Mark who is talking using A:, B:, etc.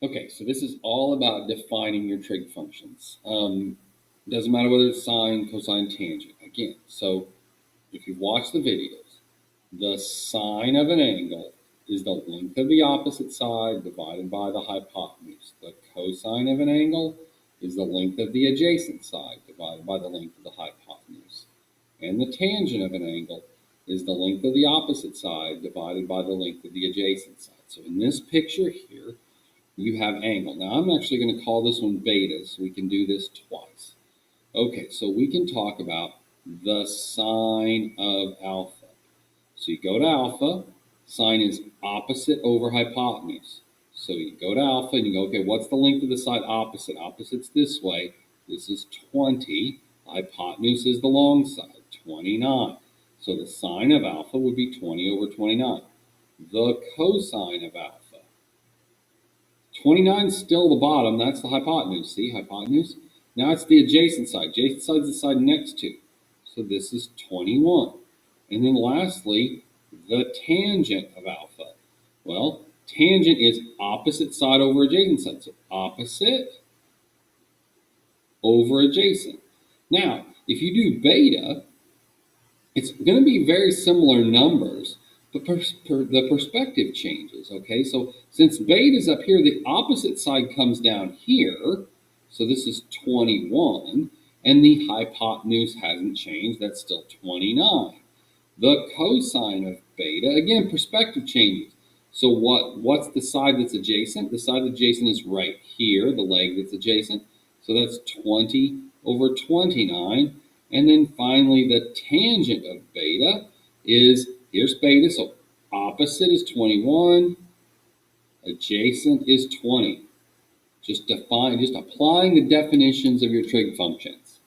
A: Okay, so this is all about defining your trig functions. Doesn't matter whether it's sine, cosine, tangent. Again, so if you've watched the videos, the sine of an angle is the length of the opposite side divided by the hypotenuse. The cosine of an angle is the length of the adjacent side divided by the length of the hypotenuse. And the tangent of an angle is the length of the opposite side divided by the length of the adjacent side. So in this picture here, you have angle. Now I'm actually going to call this one beta, so we can do this twice. Okay, so we can talk about the sine of alpha. So you go to alpha, sine is opposite over hypotenuse. So you go to alpha and you go, okay, what's the length of the side opposite? Opposite's this way. This is 20. Hypotenuse is the long side, 29. So the sine of alpha would be 20 over 29. The cosine of alpha. 29 is still the bottom. That's the hypotenuse. See, hypotenuse? Now it's the adjacent side. Adjacent side is the side next to. So this is 21. And then lastly, the tangent of alpha. Well, tangent is opposite side over adjacent side. So opposite over adjacent. Now, if you do beta, it's going to be very similar numbers, but the perspective changes, okay? So since beta is up here, the opposite side comes down here. So this is 21, and the hypotenuse hasn't changed. That's still 29. The cosine of beta, again, perspective changes. So what's the side that's adjacent? The side adjacent is right here, the leg that's adjacent. So that's 20 over 29. And then finally, the tangent of beta is, here's beta, so opposite is 21, adjacent is 20. Just applying the definitions of your trig functions.